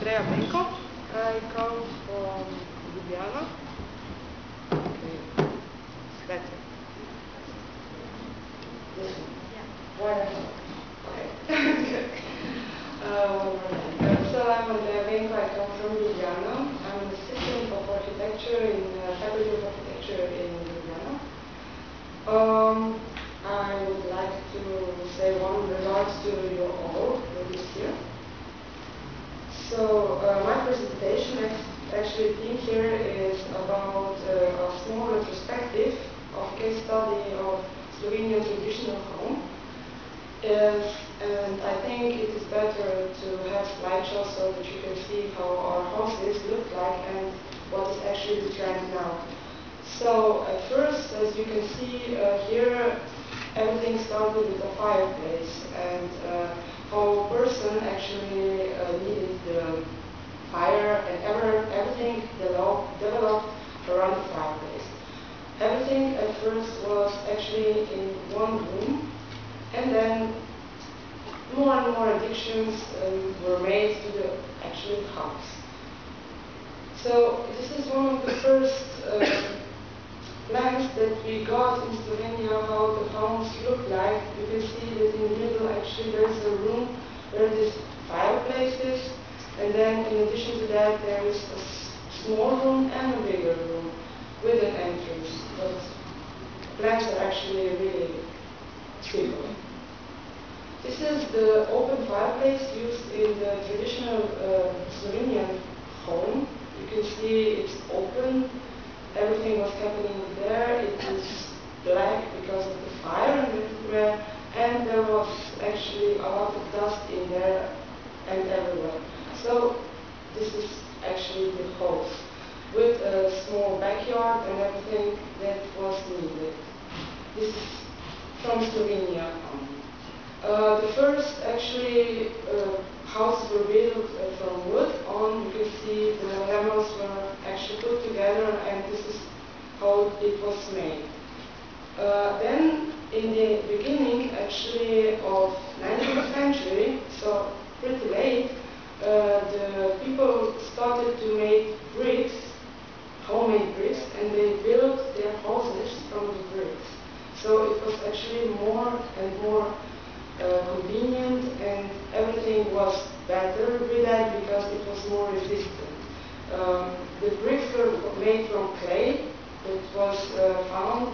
Andreja Benko. I come from Ljubljana. Okay. Better. So I'm Andreja Benko. I come from Ljubljana. I'm an assistant of architecture in Faculty of Architecture in Ljubljana. I would like to say one regards to you all for this year. So my presentation, actually the theme here is about a small retrospective of case study of Slovenian traditional home. And I think it is better to have slideshows so that you can see how our houses look like and what is actually the trend now. So at first, as you can see here, everything started with a fireplace, and how a person actually needed the fire, and everything developed around the fireplace. Everything at first was actually in one room, and then more and more additions were made to the actual house. So this is one of the first plans that we got in Slovenia, how the homes look like. You can see that in the middle actually there is a room where there's fireplaces, and then in addition to that there is a small room and a bigger room with an entrance. But plans are actually really simple. This is the open fireplace used in the traditional Slovenian home. You can see it's open. Everything was happening there. It is black because of the fire everywhere, and there was actually a lot of dust in there and everywhere. So this is actually the house with a small backyard and everything that was needed. This is from Slovenia. The first actually houses were built from wood on. You can see the levels were actually put together, and this is how it was made. Then in the beginning actually of 19th century, so pretty late, the people started to make bricks, homemade bricks, and they built their houses from the bricks. So it was actually more and more convenient, and everything was better with that because it was more resistant. The bricks were made from clay that was found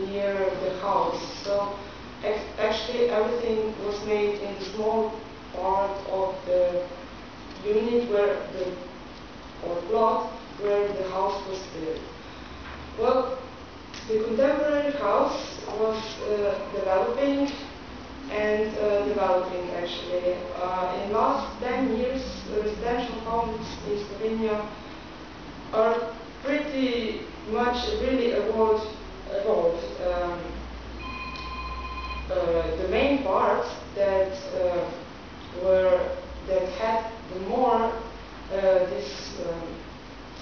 near the house. So actually everything was made in the small part of the unit or plot where the house was built. Well, the contemporary house was developing actually. In last 10 years, the residential homes in Slovenia are pretty much really evolved. The main parts that had the more this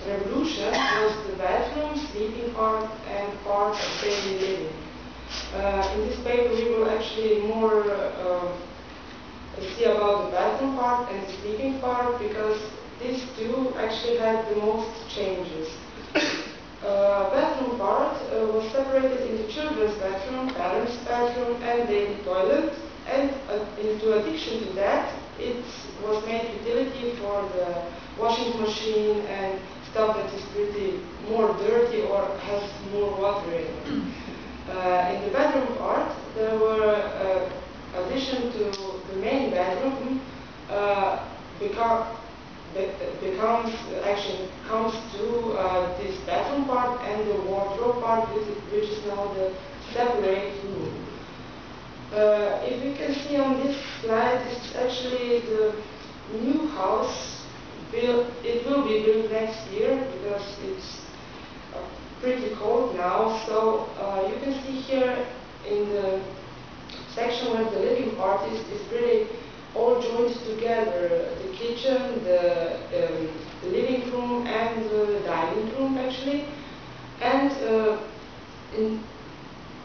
revolution was the bedroom, sleeping part, and part of daily living. In this paper we will actually more see about the bathroom part and the sleeping part, because these two actually had the most changes. Bathroom part was separated into children's bathroom, parents' bathroom, and daily toilet, and into addition to that it was made utility for the washing machine and stuff that is pretty more dirty or has more water in it. In the bedroom part, there were addition to the main bedroom comes to this bedroom part and the wardrobe part, which is now the separate room. If you can see on this slide, it's actually the new house built. It will be built next year because it's pretty cold now. So you can see here in the section where the living part is really all joined together. The kitchen, the living room, and the dining room actually. And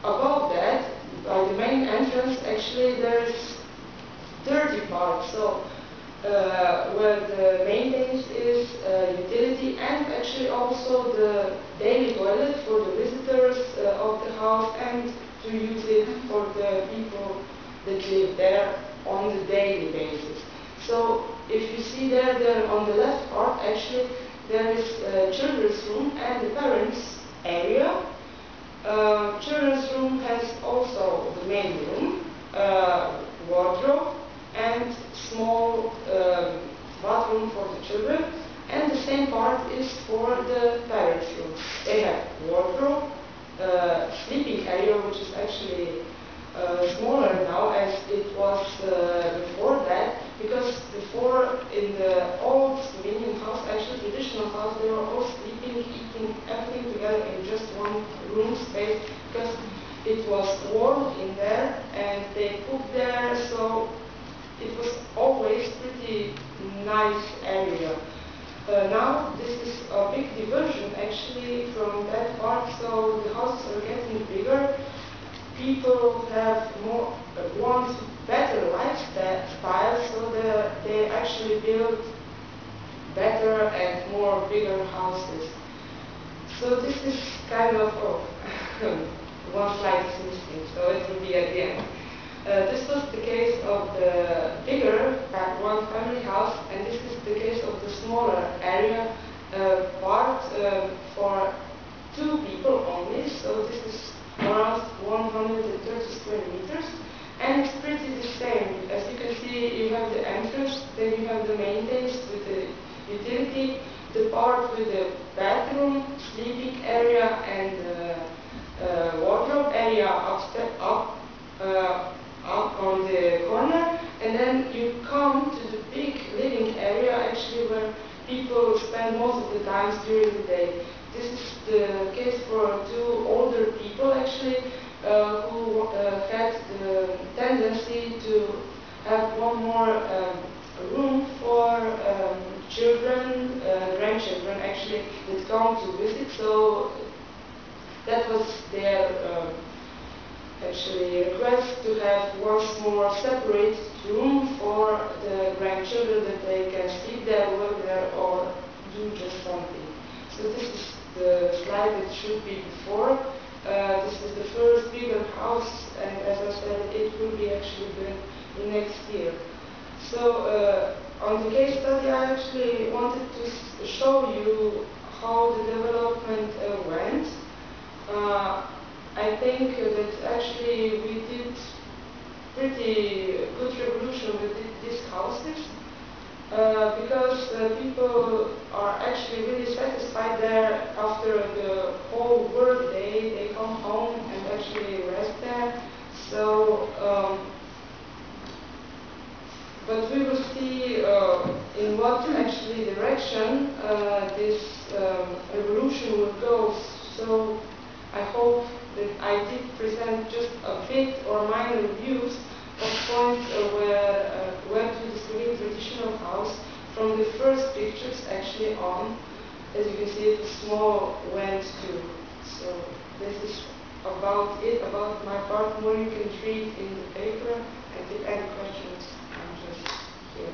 above that, by the main entrance, actually there is dirty part. So where the main base is utility and actually also the daily toilet for the visitors of the house and to use it for the people that live there on the daily basis. So if you see there on the left part, actually there is a children's room and the parents' area. Children's room has also the main room, wardrobe, and small bathroom for the children. And the same part is for the parents' room. They have wardrobe, sleeping area, which is actually smaller now as it was before that, because before in the old Slovenian house, actually traditional house, they were all sleeping, eating everything together in just one room space because it was warm in there and they cooked there, so it was always pretty nice area. Now this is a big diversion actually from that part, so the houses are getting bigger. People have want better lifestyle, so they actually build better and more bigger houses. So this is kind of one slide is missing, so it will be at the end. This was the case of the bigger one family house, and this is the case of the smaller area part for 2 people only. So this is around 130 square meters, and it's pretty the same. As you can see, you have the entrance, then you have the main base with the utility, the part with the bathroom, sleeping area, and wardrobe area up on the corner, and then you come to the big living area actually where people spend most of the times during the day. This is the case for 2 older people actually who had the tendency to have one more room for children, grandchildren actually that come to visit. So that was their actually request to have one more separate room for the grandchildren that they can sleep there, work there, or do just something. So this is the slide that should be before. This is the first bigger house, and as I said, it will be actually built next year. So on the case study, I actually wanted to show you how the development went. I think that actually we did pretty good revolution with these houses because people are actually really satisfied there after the whole work day. They come home and actually rest there. So, but we will see in what actually direction this revolution will go. So I hope that I did present just a bit or minor views of points where went to the Slovenian traditional house from the first pictures actually on. As you can see, the small went to. So this is about it, about my part. More you can read in the paper, and if any questions, I'm just here.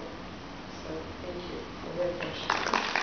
So thank you for the attention.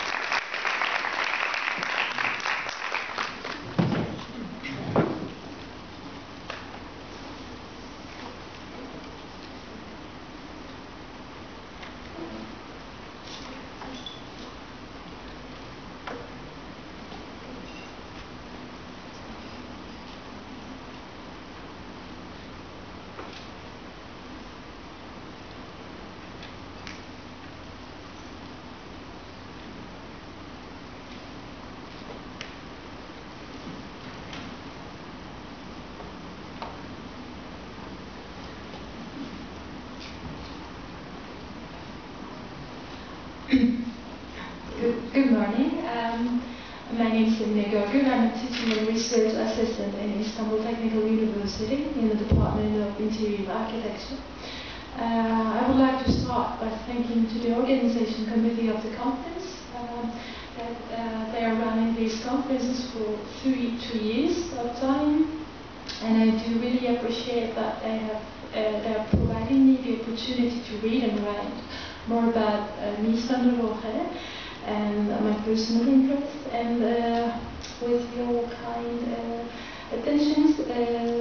Good morning. My name is Emine Görgül. I'm a teaching and research assistant in Istanbul Technical University in the Department of Interior Architecture. I would like to start by thanking to the organization committee of the conference that they are running these conferences for three years of time, and I do really appreciate that they are providing me the opportunity to read and write more about Mies van der Rohe and my personal interest, and with your kind attentions,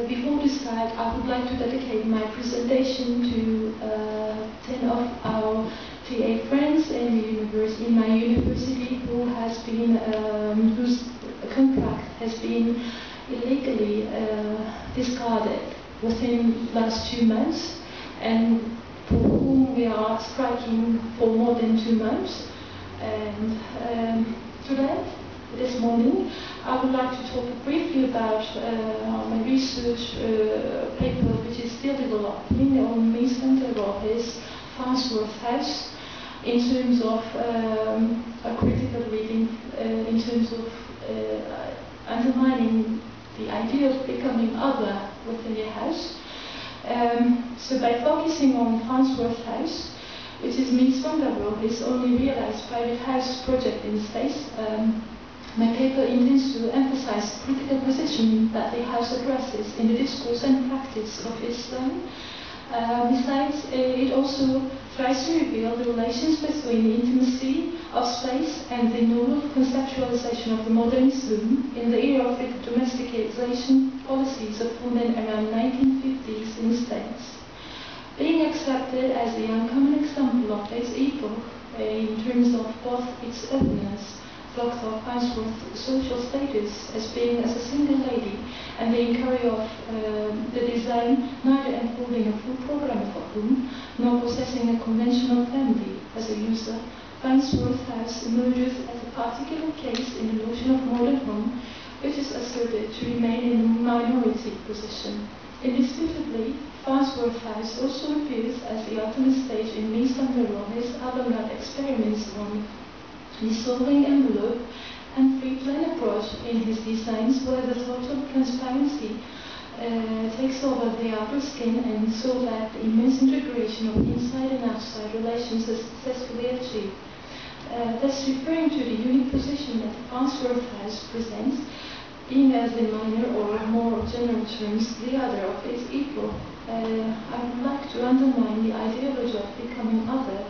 before we start, I would like to dedicate my presentation to 10 of our TA friends in my university who has been, whose contract has been illegally discarded within the last 2 months, and for whom we are striking for more than 2 months. And today, this morning, I would like to talk briefly about my research paper, which is still developing on Mies van der Rohe's Farnsworth house, in terms of a critical reading, in terms of undermining the idea of becoming other within a house. So by focusing on Farnsworth House, which is Mies van der Rohe's only realized private house project in space, my paper intends to emphasize the critical position that the house addresses in the discourse and practice of Islam. Besides, it also tries to reveal the relations between the intimacy of space and the normal conceptualization of the modern Islam in the era of the domestication policies of women around 1950s in the States. Being accepted as the uncommon example of its epoch in terms of both its openness, Dr. Farnsworth's social status as being as a single lady, and the inquiry of the design neither enfolding a full program of a home, nor possessing a conventional family as a user, Farnsworth House emerges as a particular case in the notion of modern home, which is asserted to remain in a minority position. Indisputably, Farnsworth House also appears as the ultimate stage in Mies van der Rohe's avant-garde experiments on dissolving envelope and free plan approach in his designs, where the total transparency takes over the outer skin, and so that the immense integration of inside and outside relations is successfully achieved. Thus referring to the unique position that Farnsworth House presents, being as the minor or more general terms the other of its equal, I would like to undermine the ideology of becoming other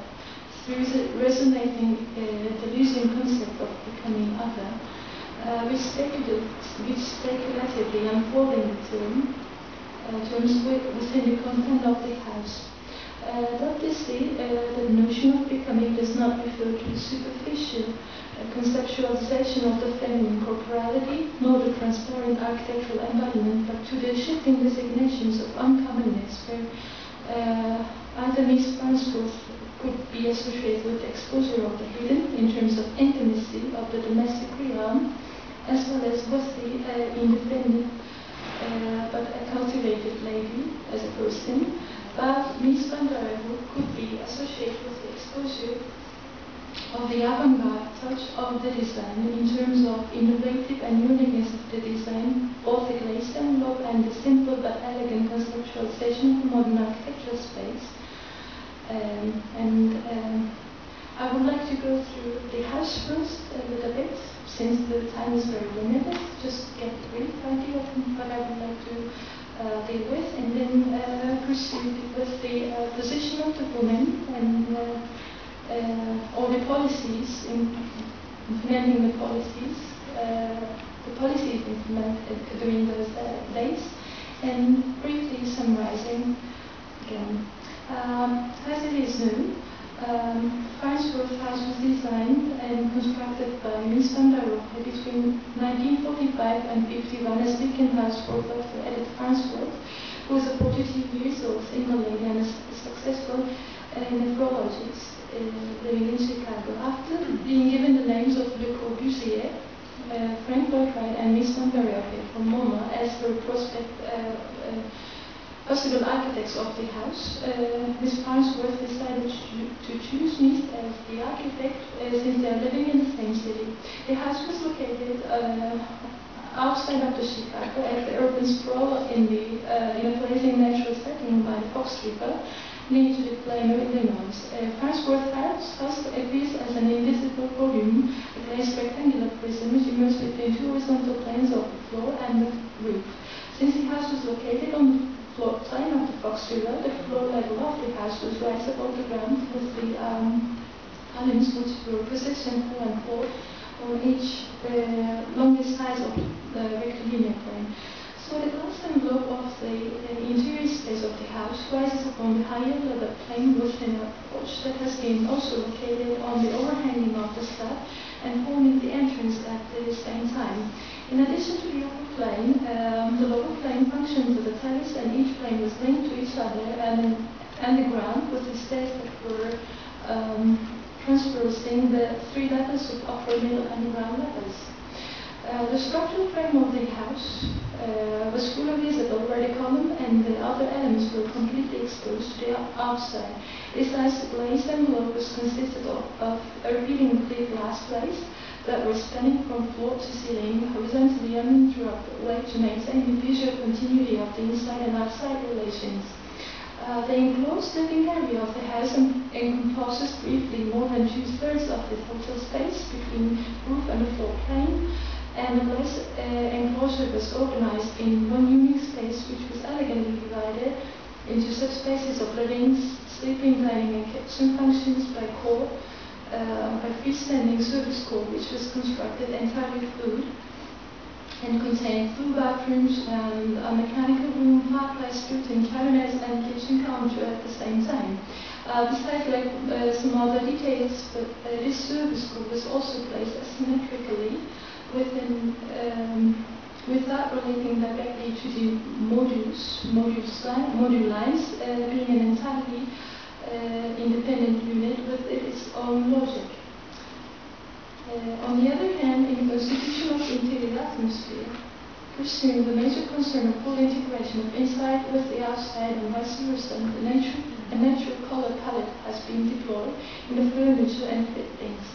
through resonating the losing concept of becoming other, which speculatively unfolding the terms within the content of the house. Obviously, the notion of becoming does not refer to the superficial conceptualization of the feminine corporality, nor the transparent architectural embodiment, but to the shifting designations of uncommonness, where either Mies Farnsworth could be associated with the exposure of the hidden in terms of intimacy of the domestic realm, as well as with the independent but a cultivated lady as a person. But Mies van der Rohe could be associated with the exposure of the avant-garde touch of the design in terms of innovative and uniqueness of the design, both the glazed envelope and the simple but elegant conceptualization of the modern architectural space. I would like to go through the house first a little bit, since the time is very limited, just get a brief idea of what I would like to deal with, and then proceed with the position of the woman and all the policies, implementing the policies implemented during those days, and briefly summarizing again. As it is known, Farnsworth House was designed and constructed by Mies van der Rohe between 1945 and 51 as weekend house for Dr. Edith Farnsworth, who was a 42-year-old single lady and a successful nephrologist living in Chicago. After being given the names of Le Corbusier, Frank Lloyd Wright, and Mies van der Rohe from MoMA as her possible architects of the house, Ms. Farnsworth decided to choose Mies as the architect since they are living in the same city. The house was located outside of the Chicago at the urban sprawl in a pleasing natural setting by the Fox River, near to the Plano, Illinois. Farnsworth House appears as an invisible volume, a glazed rectangular prism which emerges between two horizontal planes of the floor and the roof. Since the house was located on the floor plane of the Fox River. The floor level of the house was raised above the ground with the columns which were positioned 4 and 4 on each longest sides of the rectilinear plane. So the glass envelope of the interior space of the house rises upon the higher level plane within a porch that has been also located on the overhanging of the slab and forming the entrance at the same time. In addition to the upper plane, the lower plane functions as a terrace, and each plane was linked to each other and the ground with the stairs that were transversing the 3 levels of upper, middle, and ground levels. The structural frame of the house was fully visible where the column and the other elements were completely exposed to the outside. Besides, the glazed envelope was consisted of a repeating clear glass plates that were spanning from floor to ceiling horizontally uninterrupted to maintain the visual continuity of the inside and outside relations. The enclosed living area of the house encompasses briefly more than 2/3 of the total space between roof and the floor plane, and the glass enclosure was organized in one unique space which was elegantly divided into subspaces of living, sleeping, dining, and kitchen functions by freestanding service core which was constructed entirely fluid and contained 2 bathrooms and a mechanical room, fireplace, built-in cabinets, and kitchen counter at the same time. Besides some other details, but this service core was also placed asymmetrically without relating directly to the module lines, being an entirely independent unit with its own logic. On the other hand, in the constitution of the interior atmosphere, pursuing the major concern of full integration of inside with the outside and vice versa, a natural color palette has been deployed in the furniture and fittings.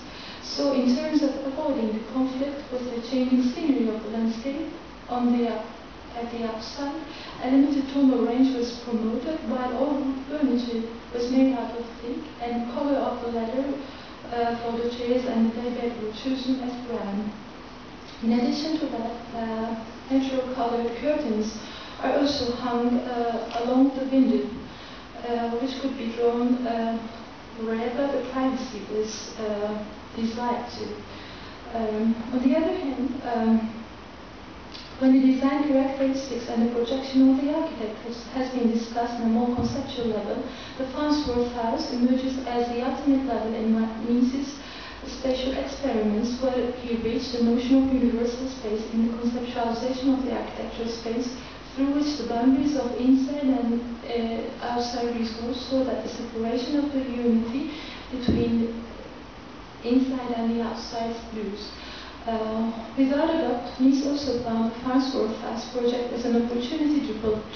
So in terms of avoiding the conflict with the changing scenery of the landscape at the outside, a limited tonal range was promoted while all wood furniture was made out of teak, and color of the latter for the chairs and the daybed were chosen as brown. In addition to that, natural colored curtains are also hung along the window, which could be drawn wherever the privacy was desired to. On the other hand, when the design characteristics and the projection of the architect has been discussed on a more conceptual level, the Farnsworth house emerges as the ultimate level in Mises' spatial experiments, where he reached the notion of universal space in the conceptualization of the architectural space, through which the boundaries of inside and outside resolve, so that the separation of the unity between inside and the outside lose. Without a doubt, Mies also found the Farnsworth House project as an opportunity to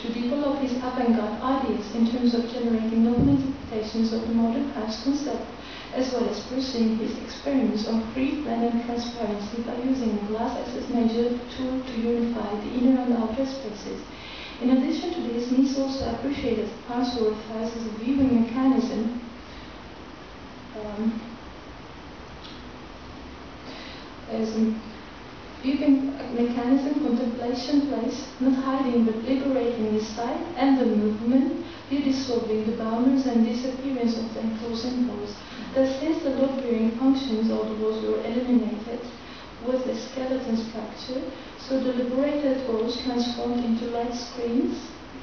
develop his avant-garde ideas in terms of generating novel interpretations of the modern house concept, as well as pursuing his experiments on free plan and transparency by using the glass as his major tool to unify the inner and outer spaces. In addition to this, Mies also appreciated Farnsworth House as a viewing mechanism contemplation place, not hiding but liberating the sight and the movement, redissolving the boundaries and disappearance of the enclosed walls. Thus, since the load-bearing functions of the walls were eliminated with the skeleton structure, so the liberated walls transformed into light screens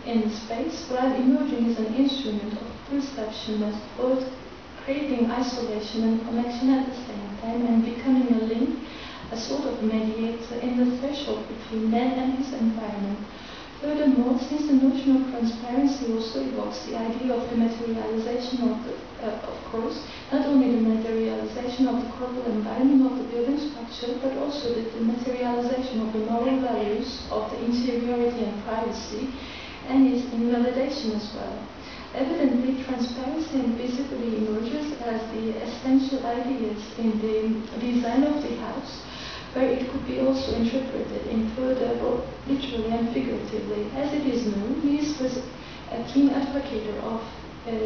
in space, while emerging as an instrument of perception as both creating isolation and connection at the same time, and becoming a link, a sort of mediator in the threshold between man and his environment. Furthermore, since the notion of transparency also evokes the idea of the materialization of course, not only the materialization of the corporal environment of the building structure, but also the materialization of the moral values of the interiority and privacy, and its invalidation as well. Evidently, transparency and visibility emerges as the essential ideas in the design of the house, where it could be also interpreted in further, both literally and figuratively. As it is known, Mies was a keen advocate of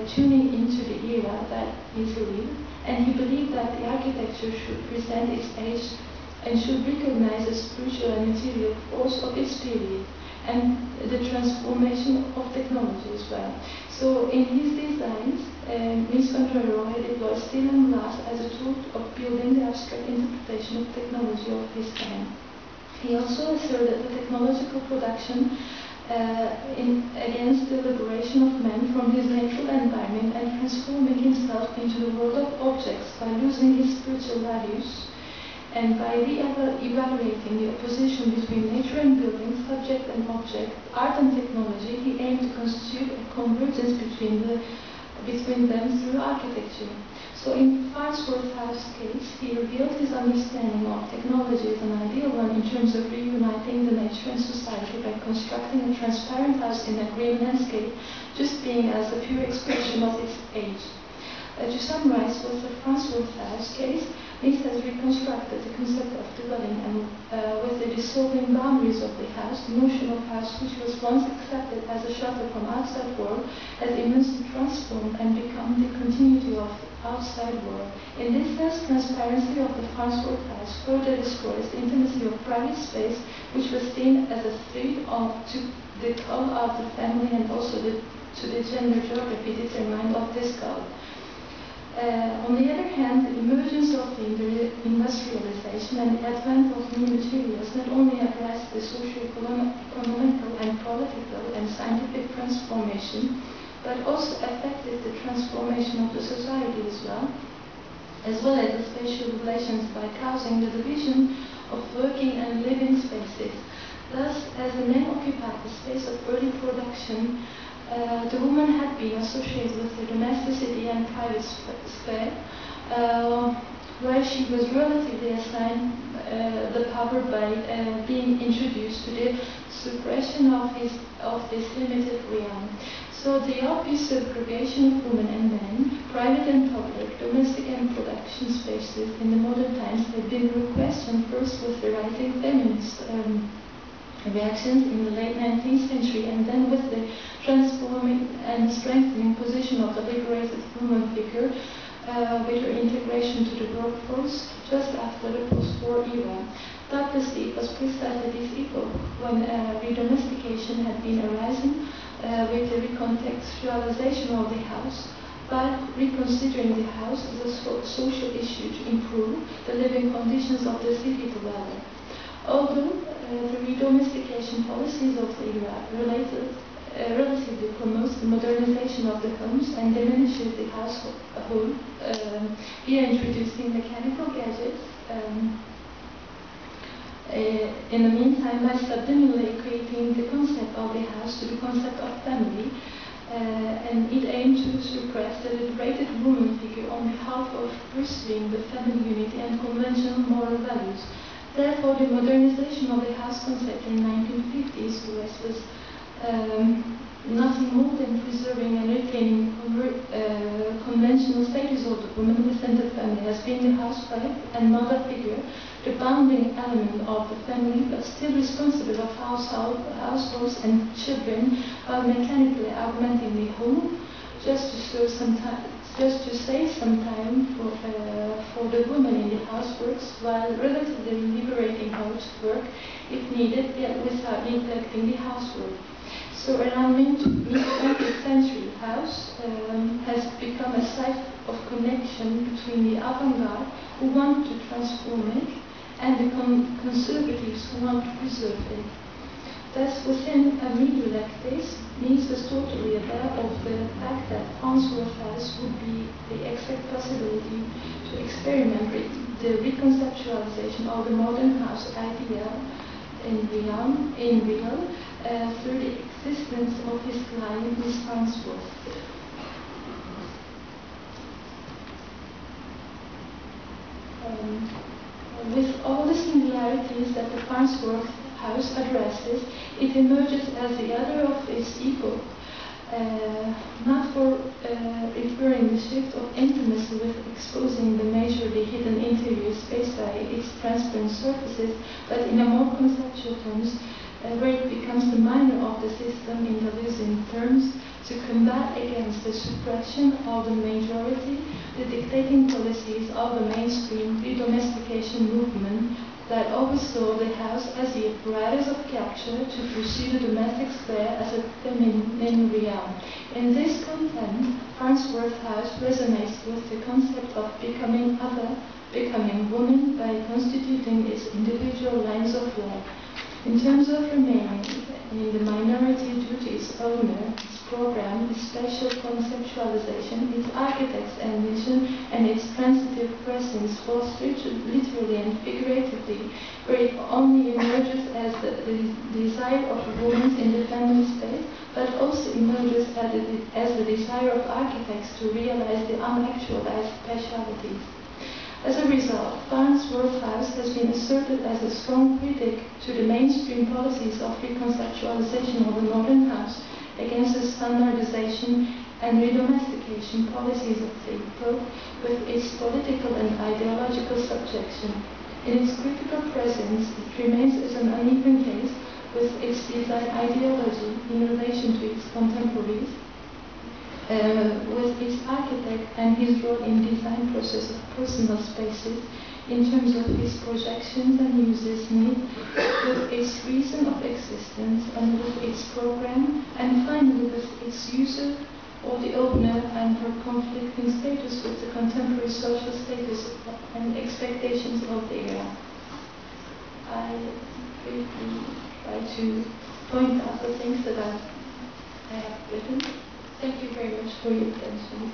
tuning into the era that is real, and he believed that the architecture should present its age and should recognize the spiritual and material force of its period. and the transformation of technology as well. So in his designs, Ms. Andreja deployed steel and glass as a tool of building the abstract interpretation of technology of his time. He also asserted the technological production against the liberation of man from his natural environment and transforming himself into the world of objects by losing his spiritual values, and by re-evaluating the opposition between nature and building, subject and object, art and technology. He aimed to constitute a convergence between them through architecture. So in Farnsworth House case, he revealed his understanding of technology as an ideal one in terms of reuniting the nature and society by constructing a transparent house in a green landscape, just being as a pure expression of its age. To summarize, with the Farnsworth House case, Mies has reconstructed the concept of dwelling, and with the dissolving boundaries of the house, the notion of house, which was once accepted as a shelter from outside world, has immensely transformed and become the continuity of the outside world. In this sense, transparency of the Farnsworth House further destroys the intimacy of private space, which was seen as a threat to the cult of the family and also to the gender geography determined of this cult. On the other hand, the emergence of the industrialization and the advent of new materials not only addressed the socio-economical and political and scientific transformation, but also affected the transformation of the society as well as the spatial relations by causing the division of working and living spaces. Thus, as the men occupied the space of early production, the woman had been associated with the domesticity and private sphere, where she was relatively assigned the power by being introduced to the suppression of this limited realm. So the obvious segregation of women and men, private and public, domestic and production spaces in the modern times have been questioned first with the rising feminist reactions in the late 19th century, and then with the transforming and strengthening position of the liberated woman figure with her integration to the workforce just after the post-war era. Doubtlessly, it was precisely this epoch when redomestication had been arising with the recontextualization of the house, by reconsidering the house as a social issue to improve the living conditions of the city dweller. Although the redomestication policies of the era relatively promotes the modernization of the homes and diminishes the household via introducing mechanical gadgets, in the meantime, by subliminally equating the concept of the house to the concept of family, and it aimed to suppress the liberated woman figure on behalf of pursuing the family unity and conventional moral values. Therefore, the modernization of the house concept in 1950s US was nothing more than preserving and retaining conventional status of the woman within the family as being the housewife and mother figure, the bounding element of the family, but still responsible of households and children, while mechanically augmenting the home, just to save some time for the woman in the houseworks, while relatively liberating her to work if needed, yet without neglecting the housework. So around mid-20th century, house has become a site of connection between the avant-garde who want to transform it and the conservatives who want to preserve it. Thus, within a milieu like this, Mies was totally aware of the fact that Farnsworth House would be the exact possibility to experiment with the reconceptualization of the modern house idea in real through the existence of his client, Ms. Farnsworth. With all the similarities that the Farnsworth House addresses, it emerges as the other of its epoch, not for referring the shift of intimacy with exposing the majorly hidden interior space by its transparent surfaces, but in a more conceptual terms, where it becomes the minor of the system in the losing terms to combat against the suppression of the majority, the dictating policies of the mainstream redomestication movement, that oversaw the house as the apparatus of capture to pursue the domestic sphere as a feminine realm. In this content, Farnsworth house resonates with the concept of becoming other, becoming woman by constituting its individual lines of life. In terms of remaining in the minority duties owner, its program, its spatial conceptualization, its architect's ambition, and its transitive presence, both literally and figuratively, where it only emerges as the desire of a woman's independent space, but also emerges as the desire of architects to realize the unactualized specialities. As a result, Farnsworth House has been asserted as a strong critic to the mainstream policies of reconceptualization of the modern house against the standardization and redomestication policies of the epoch with its political and ideological subjection. In its critical presence, it remains as an uneven case with its design ideology in relation to its contemporaries, with its architect and his role in design process of personal spaces in terms of his projections and uses need, with its reason of existence and with its program, and finally with its user or the owner and her conflicting status with the contemporary social status and expectations of the era. I briefly try to point out the things that I have written. Thank you very much for your attention.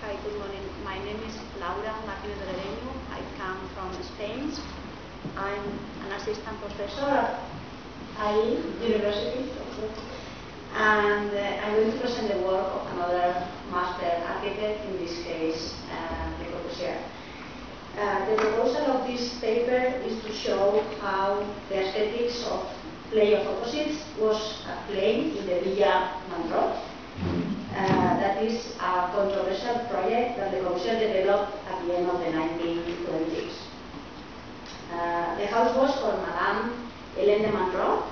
Hi, good morning. My name is Martínez de Guereñu. I come from Spain. I'm an assistant professor at AI University, and I'm going to present the work of another master architect, in this case, Le Corbusier. The proposal of this paper is to show how the aesthetics of play of opposites was at play in the Villa Mandrot. That is a controversial project that Le Corbusier developed at the end of the 1920s. The house was for Madame Hélène de Mandrot,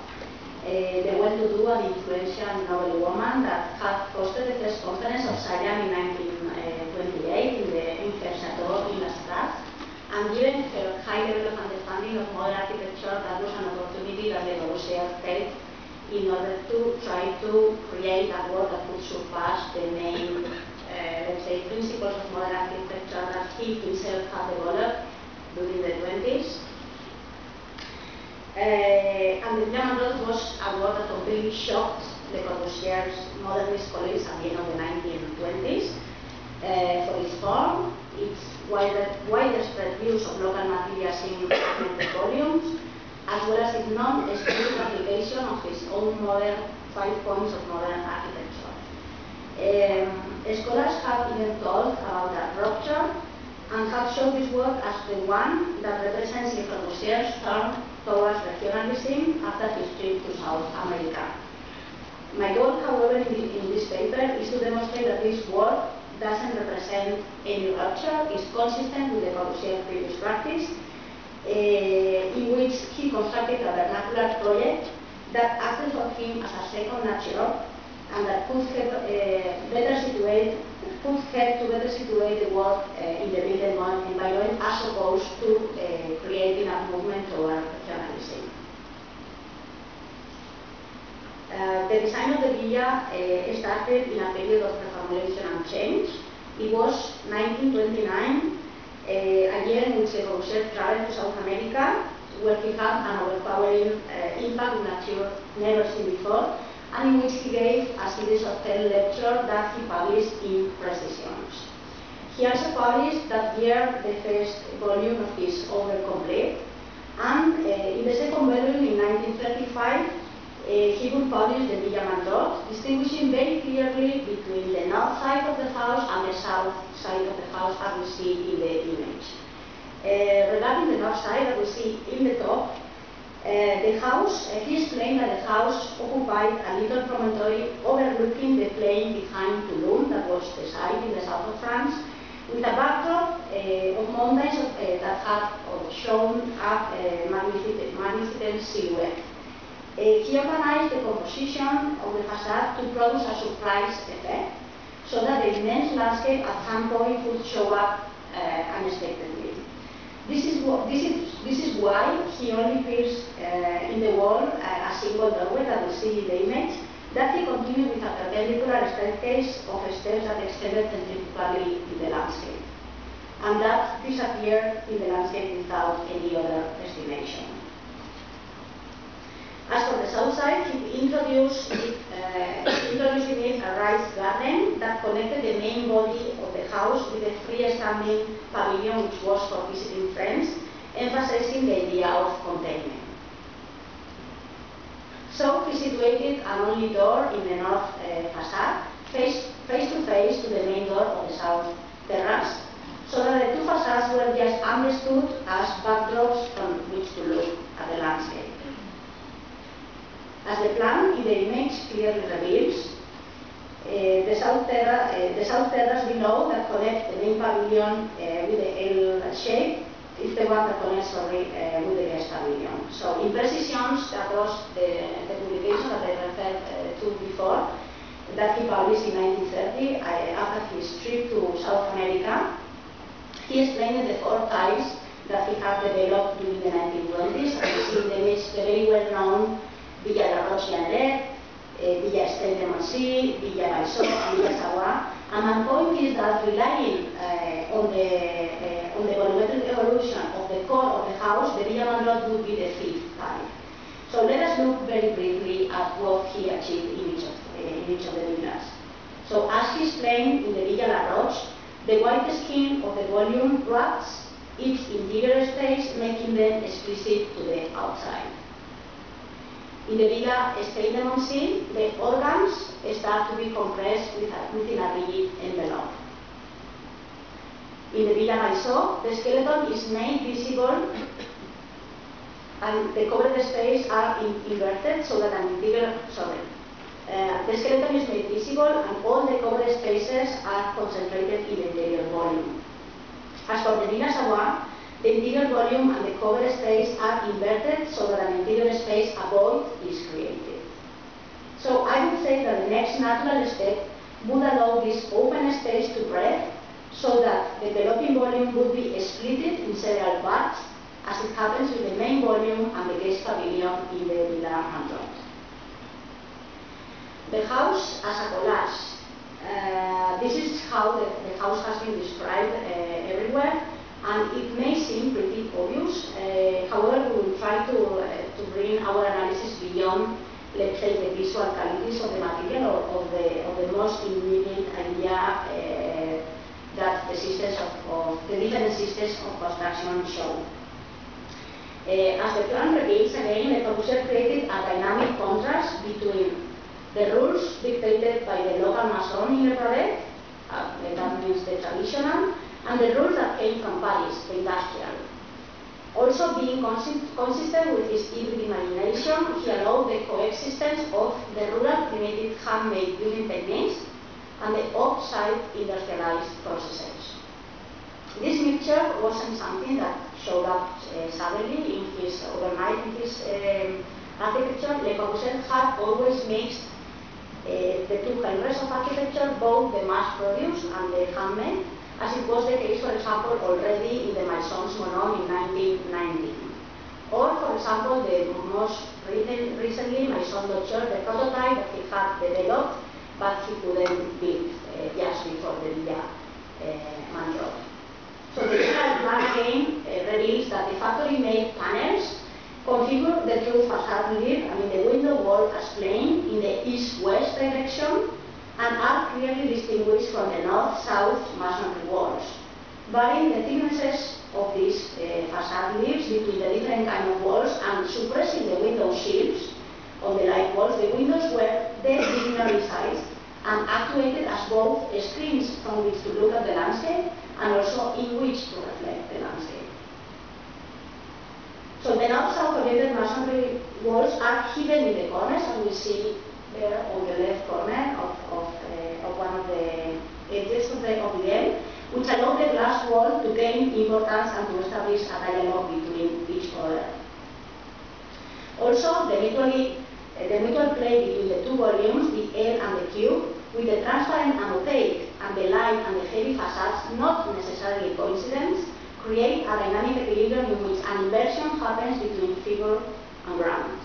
the well-to-do and influential noble woman that had hosted the first conference of CIAM in 1928 in her chateau in La Strasse, and given her high level of understanding of modern architecture, that was an opportunity that Le Corbusier felt in order to try to create a work that could surpass the main, let's say, principles of modern architecture that he himself had developed during the 20s. And the Villa Mandrot was a work that completely shocked Le Corbusier's modernist colleagues at the end of the 1920s for its form, its widespread use of local materials in fragmented volumes, as well as its non-exclusive application of his own modern 5 points of modern architecture. Scholars have even talked about a rupture and have shown this work as the one that represents Le Corbusier's turn towards regionalism after his trip to South America. My goal, however, in this paper is to demonstrate that this work doesn't represent any rupture, is consistent with Le Corbusier's previous practice, in which he constructed a vernacular project that acted for him as a second nature and that could help to better situate the work in the built environment as opposed to creating a movement toward regionalism. The design of the villa started in a period of reformulation and change. It was 1929, a year in which Le Corbusier traveled to South America, where he had an overpowering impact on nature never seen before, and in which he gave a series of 10 lectures that he published in Precisions. He also published that year the first volume of his Œuvre complète, and in the second volume in 1935 he would publish the Villa Mandrot, distinguishing very clearly between the north side of the house and the south side of the house as we see in the image. Regarding the north side that we see in the top, the house, he explained that the house occupied a little promontory overlooking the plain behind Toulon, that was the site in the south of France, with a backdrop of mountains that had shown up a magnificent silhouette. He organized the composition of the facade to produce a surprise effect, so that the immense landscape at some point would show up unexpectedly. This is why he only pierced in the wall a single doorway that we see in the image, that he continued with a perpendicular staircase of steps that extended centrifugally in the landscape, and that disappeared in the landscape without any other destination. As for the south side, he introduced in it a raised garden that connected the main body of the house with a freestanding pavilion which was for visiting friends, emphasizing the idea of containment. So he situated an only door in the north facade, face to face to the main door of the south terrace, so that the two facades were just understood as backdrops from which to look at the landscape. As the plan in the image clearly reveals, the south terrace below that connects the main pavilion with the L shape is the one that connects with the guest pavilion. So in Precisions, that was the publication that I referred to before, that he published in 1930 after his trip to South America. He explained the four ties that he had developed during the 1920s, and you see in the image the very well-known Villa La Roche-Lanlet, Villa Estelle de Moncy, Villa Baisot, and Villa Savoie. And my point is that relying on the volumetric evolution of the core of the house, the Villa Mandrot would be the fifth type. So let us look very briefly at what he achieved in each of the villas. So as he explained in the Villa La Roche, the white skin of the volume wraps each interior space, making them explicit to the outside. In the Villa Estelle de Moncy, the organs start to be compressed within a rigid envelope. In the Villa Baisot, the skeleton is made visible and the covered space are inverted so that an interior, the skeleton is made visible and all the covered spaces are concentrated in the interior volume. As for the Villa Savoie, the interior volume and the covered space are inverted so that an interior space above is created. So I would say that the next natural step would allow this open space to breathe so that the developing volume would be splitted in several parts, as it happens with the main volume and the guest pavilion in the Villa Mandrot. The house as a collage. This is how the house has been described everywhere. And it may seem pretty obvious, however, we will try to bring our analysis beyond, let's say, the visual qualities of the material or of the most immediate idea that the systems of the different systems of construction show. As the plan reveals, again, Le Corbusier created a dynamic contrast between the rules dictated by the local mason in the Pradet, that means the traditional, and the rules that came from Paris, the industrial. Also being consistent with his hybrid imagination, he allowed the coexistence of the rural primitive handmade building techniques and the off-site industrialized processes. This mixture wasn't something that showed up suddenly overnight in his architecture. Le Corbusier had always mixed the two genres of architecture, both the mass-produced and the handmade, as it was the case, for example, already in the Maisons Monod in 1990. Or, for example, the most recently Maison Deutscher, the prototype that he had developed, but he couldn't build just before the Villa Mandrot. So the plan again reveals that the factory-made panels configure the true facade relief, the window wall as plain in the east-west direction, and are clearly distinguished from the north-south masonry walls, varying the thicknesses of these facade leaves between the different kind of walls and suppressing the window sills on the light walls. The windows were diagonally sized and actuated as both screens from which to look at the landscape and also in which to reflect the landscape. So the north-south oriented masonry walls are hidden in the corners, and we see there on the left corner of one of the edges of the end, which allow the glass wall to gain importance and to establish a dialogue between each other. Also, the mutual play between the two volumes, the L and the Q, with the transparent and opaque and the light and the heavy facades, not necessarily coincidence, create a dynamic equilibrium in which an inversion happens between figure and ground.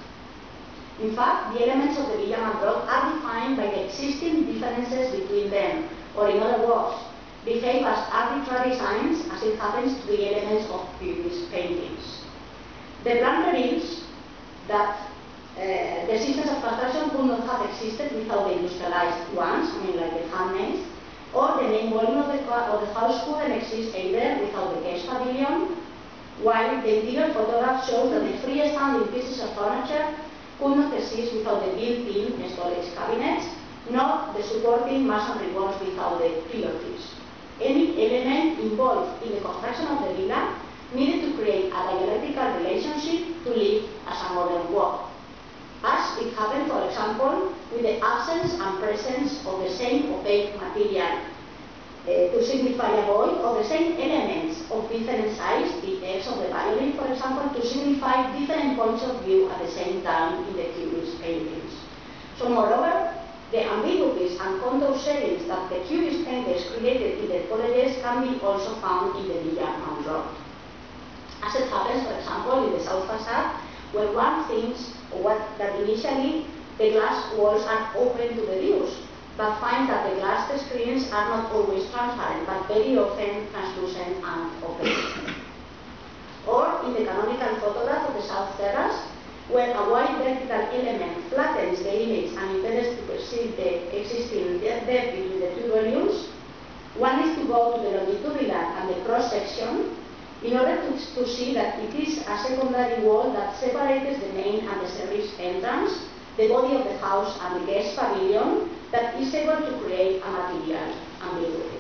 In fact, the elements of the Villa Mandrot are defined by the existing differences between them, or in other words, behave as arbitrary signs as it happens to the elements of previous paintings. The plan reveals that the systems of construction could not have existed without the industrialized ones, like the handmaids, or the main volume of the house couldn't exist either without the guest pavilion, while the interior photograph shows that the freestanding pieces of furniture could not exist without the built-in storage cabinets, nor the supporting masonry walls without the pilotis. Any element involved in the construction of the villa needed to create a dialectical relationship to live as a modern work, as it happened, for example, with the absence and presence of the same opaque material to signify a void, or the same elements of different size, the edge of the violin, for example, to signify different points of view at the same time in the Cubist paintings. So, moreover, the ambiguities and contour settings that the Cubist painters created in the colleges can be also found in the Villa Mandrot. As it happens, for example, in the south facade, where one thinks that initially the glass walls are open to the views, but finds that the glass screens are not always transparent, but very often translucent and opaque. Or in the canonical photograph of the south terrace, where a wide vertical element flattens the image and impedes to perceive the existing depth between the two volumes, one needs to go to the longitudinal and the cross-section in order to see that it is a secondary wall that separates the main and the service entrance, the body of the house and the guest pavilion, that is able to create a material ambiguity.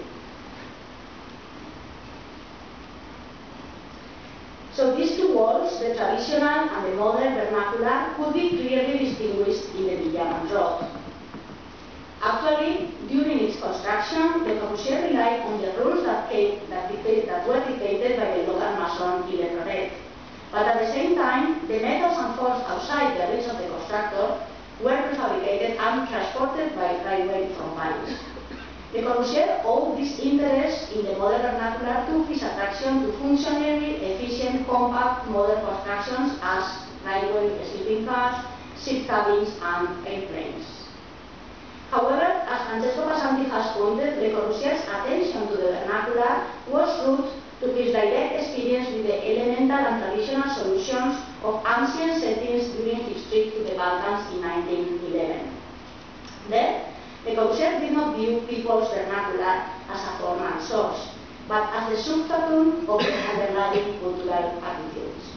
So these two walls, the traditional and the modern vernacular, could be clearly distinguished in the Villa Mandrot. Actually, during its construction, Le Corbusier relied on the rules that were dictated by the local mason Pradet. But at the same time, the methods and forms outside the reach of the constructor were prefabricated and transported by railway from Paris. Le Corbusier owed this interest in the modern vernacular to his attraction to functionally efficient, compact, modern constructions as railway sleeping cars, ship cabins, and airplanes. However, as Francesco Passanti has pointed, Le Corbusier's attention to the vernacular was rooted to his direct experience with the elemental and traditional solutions of ancient settings during his trip to the Balkans in 1911. There, Le Corbusier did not view people's vernacular as a formal source, but as the substratum of the underlying cultural attitudes.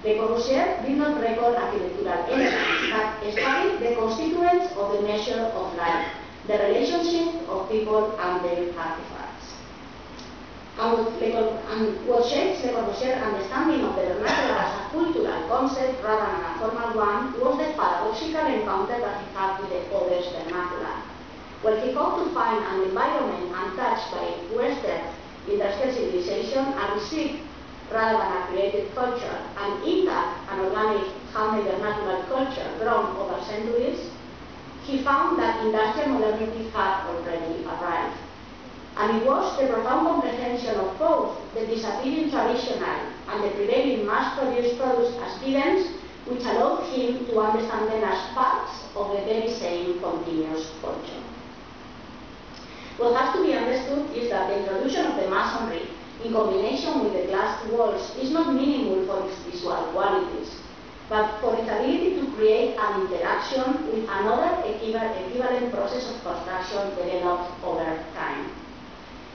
Le Corbusier did not record architectural elements, but studied the constituents of the measure of life, the relationship of people and their artifacts. And what shapes Le Corbusier's understanding of the vernacular as a cultural concept rather than a formal one was the paradoxical encounter that he had with the others' vernacular. Where he hoped to find an environment untouched by Western industrial civilization, a received rather than a created culture, an intact and organic handmade vernacular culture grown over centuries, he found that industrial modernity had already arrived. And it was the profound comprehension of both the disappearing traditional and the prevailing mass-produced products as givens which allowed him to understand them as parts of the very same continuous culture. What has to be understood is that the introduction of the masonry in combination with the glass walls is not minimal for its visual qualities, but for its ability to create an interaction with another equivalent process of construction developed over time.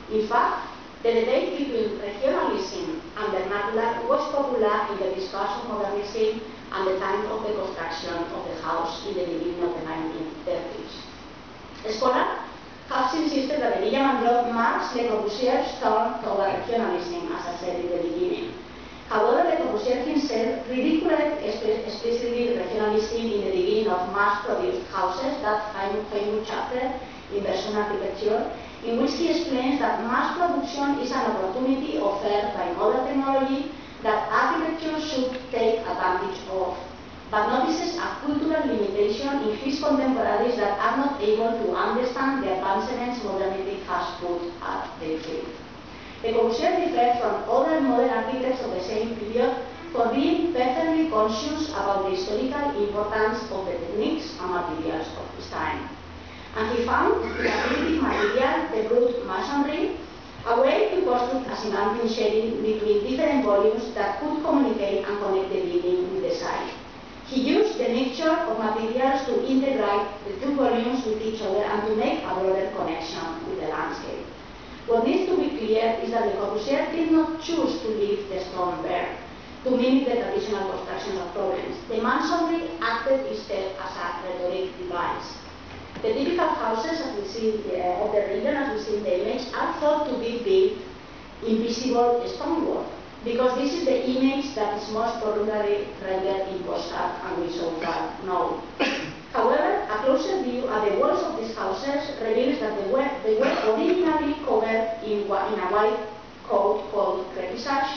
In fact, the debate between regionalism and vernacular was popular in the discussion of modernism and the time of the construction of the house in the beginning of the 1930s. Scholars have insisted that the Villa Mandrot marks Le Corbusier's turn toward regionalism, as I said in the beginning. However, Le Corbusier himself ridiculed explicitly regionalism in the beginning of mass-produced houses, that famous chapter in Person Architecture, in which he explains that mass production is an opportunity offered by modern technology that architecture should take advantage of, but notices a cultural limitation in his contemporaries that are not able to understand the advancements modernity has put at their feet. Le Corbusier differed from other modern architects of the same period for being perfectly conscious about the historical importance of the techniques and materials of his time. And he found in the primitive material, the brute masonry, a way to construct a semantic shading between different volumes that could communicate and connect the building with the site. He used the mixture of materials to integrate the two volumes with each other and to make a broader connection with the landscape. What needs to be clear is that Le Corbusier did not choose to leave the stone bare, to mimic the traditional construction of Florence. The masonry acted instead as a rhetoric device. The typical houses as we see of the region, as we see in the image, are thought to be built in visible stonework, because this is the image that is most popularly rendered in postcard and we so far know. However, a closer view at the walls of these houses reveals that they were originally covered in a white coat called crepissage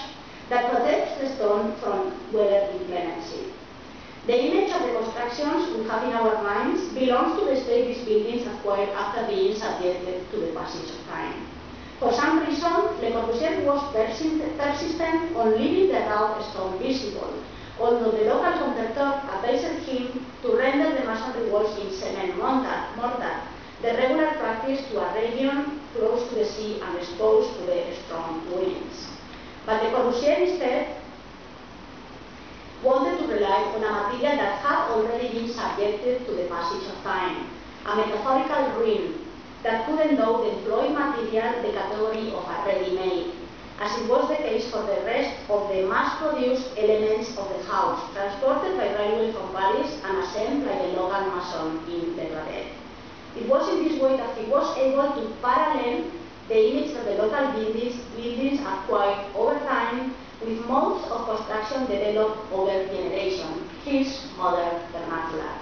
that protects the stone from weather inclemency. The image of the constructions we have in our minds belongs to the state these buildings acquired after being subjected to the passage of time. For some reason, Le Corbusier was persistent on leaving the raw stone visible, although the local contractor advised him to render the masonry walls in cement mortar, the regular practice to a region close to the sea and exposed to the strong winds. But Le Corbusier instead wanted to rely on a material that had already been subjected to the passage of time, a metaphorical ruin that could endow the employed material the category of a ready-made, as it was the case for the rest of the mass-produced elements of the house, transported by railway from Paris and assembled like a Logan mason in the Pradet. It was in this way that he was able to parallel the image of the local buildings acquired over time with modes of construction developed over generations, his modern vernacular.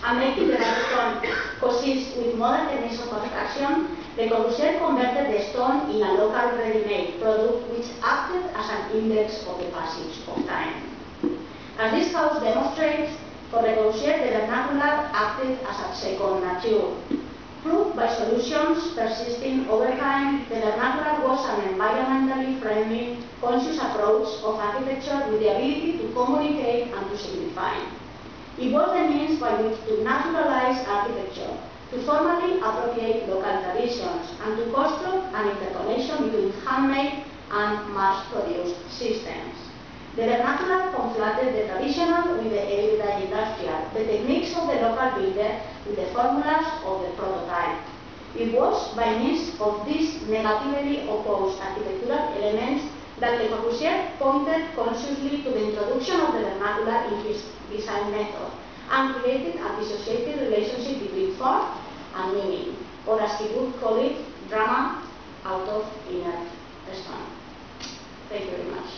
And making the stone consist with modern techniques of construction, Le Corbusier converted the stone in a local ready-made product which acted as an index of the passage of time. As this house demonstrates, for Le Corbusier the vernacular acted as a second nature. Proved by solutions persisting over time, the vernacular was an environmentally friendly, conscious approach of architecture with the ability to communicate and to simplify. It was the means by which to naturalize architecture, to formally appropriate local traditions, and to construct an interconnection between handmade and mass-produced systems. The vernacular conflated the traditional with the everyday industrial, the techniques of the local builder with the formulas of the prototype. It was by means of these negatively opposed architectural elements that Le Corbusier pointed consciously to the introduction of the vernacular in his design method and created a dissociated relationship between form and meaning, or as he would call it, drama out of inner stone. Thank you very much.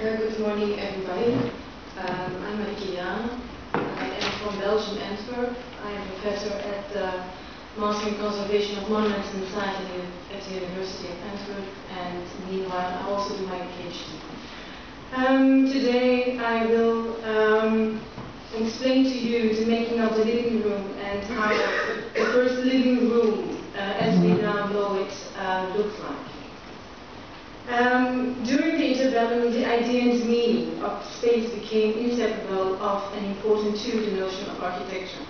Good morning, everybody. I'm Marieke Jaenen. I am from Belgium, Antwerp. I am a professor at the Master in Conservation of Monuments and Sites at the University of Antwerp, and meanwhile I also do my PhD. Today I will explain to you the making of the living room and how the first living room, as we now know it, looks like. During the interbellum, the idea and meaning of space became inseparable of and important to the notion of architecture.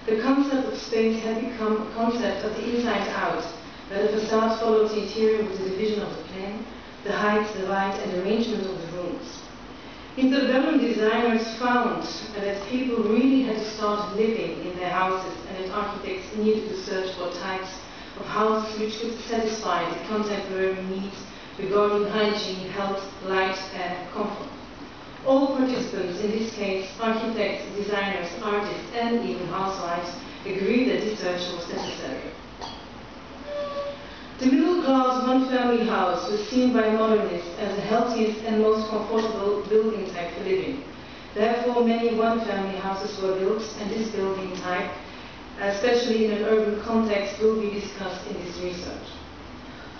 The concept of space had become a concept of the inside out, where the facade followed the interior with the division of the plan, the height, the light, and arrangement of the rooms. Interbellum designers found that people really had to start living in their houses, and that architects needed to search for types of houses which could satisfy the contemporary needs regarding hygiene, health, light, and comfort. All participants, in this case architects, designers, artists, and even housewives, agreed that this search was necessary. The middle-class one-family house was seen by modernists as the healthiest and most comfortable building type for living. Therefore, many one-family houses were built, and this building type, especially in an urban context, will be discussed in this research.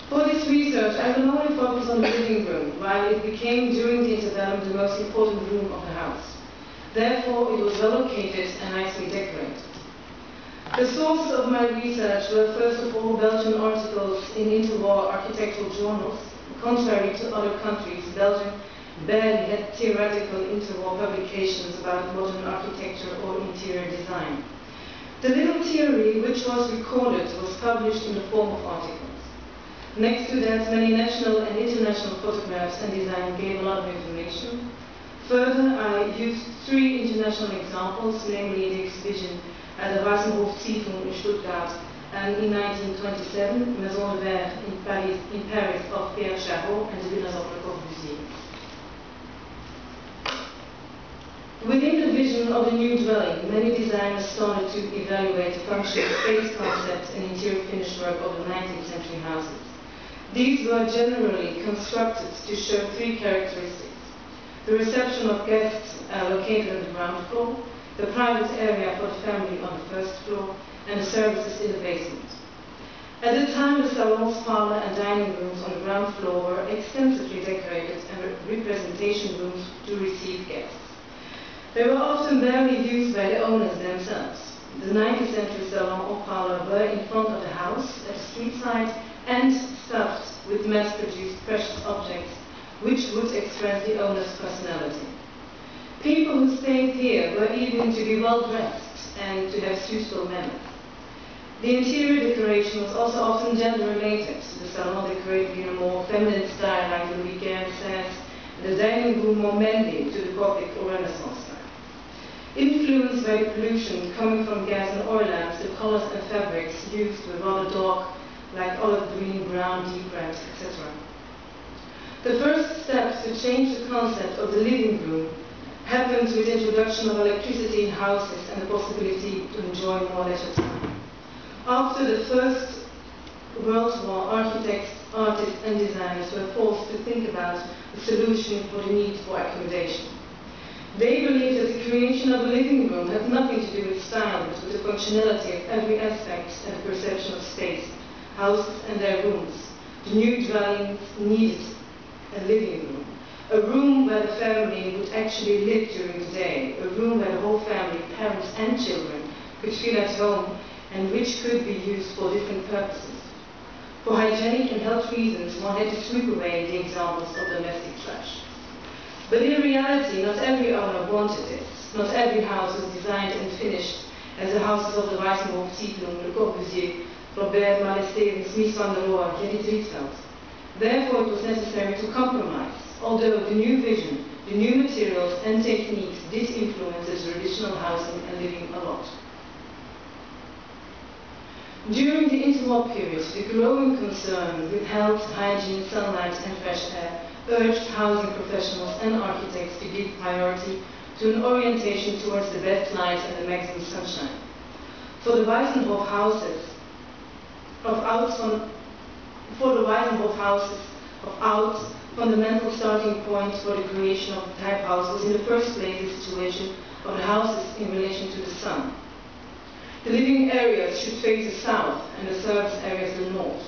For this research, I will only focus on the living room, while it became during the interbellum the most important room of the house. Therefore, it was well located and nicely decorated. The sources of my research were first of all Belgian articles in interwar architectural journals. Contrary to other countries, Belgium barely had theoretical interwar publications about modern architecture or interior design. The little theory which was recorded was published in the form of articles. Next to that, many national and international photographs and design gave a lot of information. Further, I used 3 international examples, namely the exhibition at the Farnsworth in Stuttgart, and in 1927, Maison de Verre in Paris of Pierre Charot and the Villas of Le Corbusier. Within the vision of the new dwelling, many designers started to evaluate the functional space concepts and interior finish work of the 19th century houses. These were generally constructed to show 3 characteristics: the reception of guests located on the ground floor, the private area for the family on the first floor, and the services in the basement. At the time, the salons, parlor, and dining rooms on the ground floor were extensively decorated and representation rooms to receive guests. They were often barely used by the owners themselves. The 19th century salon or parlor were in front of the house, at the street side, and stuffed with mass-produced precious objects which would express the owner's personality. People who stayed here were even to be well-dressed and to have suitable manners. The interior decoration was also often gender-related. The salon decorated in a more feminine style, like Louis XV says, and the dining room more manly, to the Gothic or Renaissance style. Influenced by the pollution coming from gas and oil lamps, the colors and fabrics used were rather dark, like olive green, brown, deep red, etc. The first step to change the concept of the living room happened with the introduction of electricity in houses and the possibility to enjoy more leisure time. After the First World War, architects, artists, and designers were forced to think about a solution for the need for accommodation. They believed that the creation of a living room had nothing to do with style, but with the functionality of every aspect and the perception of space, houses and their rooms. The new dwellings needed a living room where the family would actually live during the day, a room where the whole family, parents and children, could feel at home and which could be used for different purposes. For hygienic and health reasons, one had to sweep away the examples of domestic trash. But in reality, not every owner wanted this. Not every house was designed and finished as the houses of the Weissenhof, Siedlung, Le Corbusier, Robert Malesté, Smith van der Rohe, Gerrit Rietveld. Therefore, it was necessary to compromise, although the new vision, the new materials and techniques did influence the traditional housing and living a lot. During the interwar period, the growing concern with health, hygiene, sunlight and fresh air urged housing professionals and architects to give priority to an orientation towards the best light and the maximum sunshine. For the Weissenhof houses of out, fundamental starting point for the creation of the type house was in the first place the situation of the houses in relation to the sun. The living areas should face the south and the service areas the north.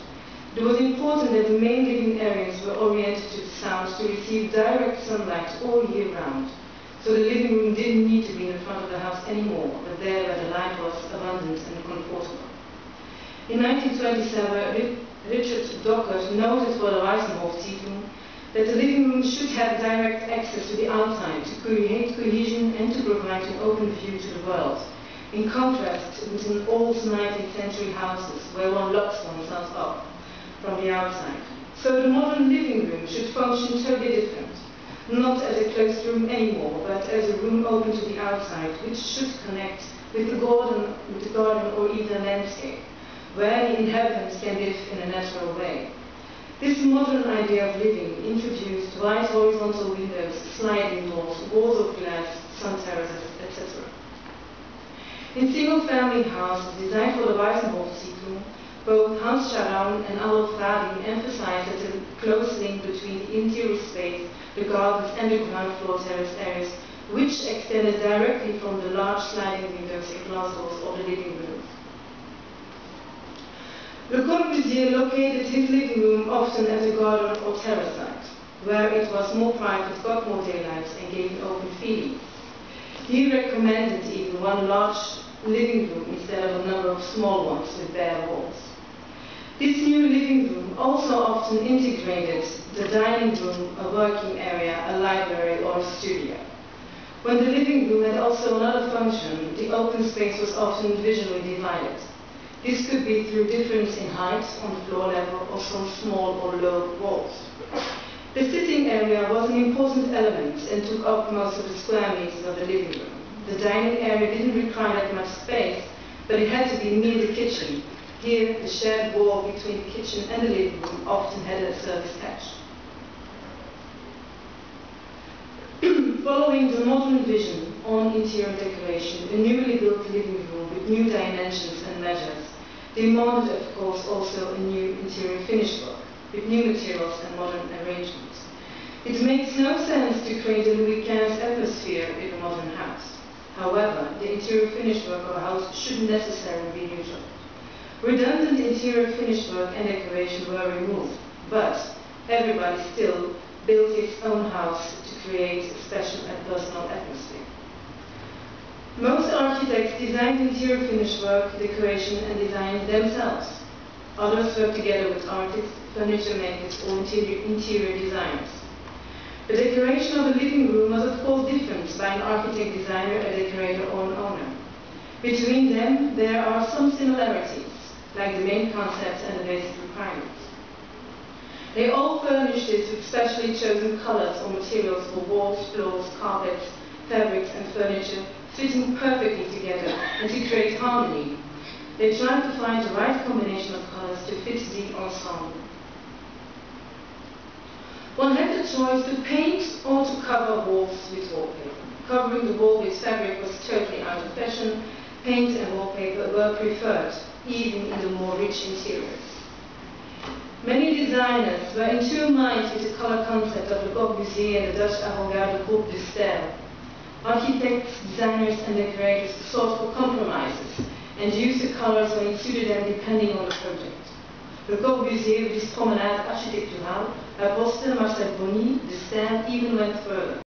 It was important that the main living areas were oriented to the south to receive direct sunlight all year round. So the living room didn't need to be in the front of the house anymore, but there where the light was abundant and comfortable. In 1927, Richard Dockert noted for the Weissenhof Siedlung that the living room should have direct access to the outside to create cohesion and to provide an open view to the world, in contrast with an old 19th century houses where one locks oneself up from the outside. So the modern living room should function totally different, not as a closed room anymore, but as a room open to the outside, which should connect with the garden or even a landscape, where the inhabitants can live in a natural way. This modern idea of living introduced wide horizontal windows, sliding doors, walls of glass, sun terraces, etc. In single-family houses designed for the Weissenhof Siedlung, both Hans Scharoun and Adolf Rading emphasized that the close link between the interior space, the gardens and the ground floor terrace areas, which extended directly from the large sliding windows and glass doors of the living room. Le Corbusier located his living room often at a garden or terrace site, where it was more private, got more daylight and gave an open feeling. He recommended even one large living room instead of a number of small ones with bare walls. This new living room also often integrated the dining room, a working area, a library or a studio. When the living room had also another function, the open space was often visually divided. This could be through difference in height on the floor level or from small or low walls. The sitting area was an important element and took up most of the square meters of the living room. The dining area didn't require that much space, but it had to be near the kitchen. Here, the shared wall between the kitchen and the living room often had a service patch. Following the modern vision on interior decoration, a newly built living room with new dimensions and measures demanded, of course, also a new interior finish work with new materials and modern arrangements. It makes no sense to create a Louis XV atmosphere in a modern house. However, the interior finish work of a house shouldn't necessarily be neutral. Redundant interior finish work and decoration were removed, but everybody still built his own house to create a special and personal atmosphere. Most architects designed interior finish work, decoration and design themselves. Others worked together with artists, furniture makers or interior designers. The decoration of a living room was of course different by an architect, designer, a decorator or an owner. Between them there are some similarities, like the main concepts and the basic requirements. They all furnished it with specially chosen colors or materials for walls, floors, carpets, fabrics and furniture, fitting perfectly together and to create harmony. They tried to find the right combination of colors to fit the ensemble. One had the choice to paint or to cover walls with wallpaper. Covering the wall with fabric was totally out of fashion. Paint and wallpaper were preferred, even in the more rich interiors. Many designers were in two minds with the color concept of Le Corbusier and the Dutch avant-garde Groupe de Stijl. Architects, designers and decorators sought for compromises and used the colors when it suited them depending on the project. Le Corbusier, with his promenade architecturale, Poste, Marcel Bonny, de Stijl even went further.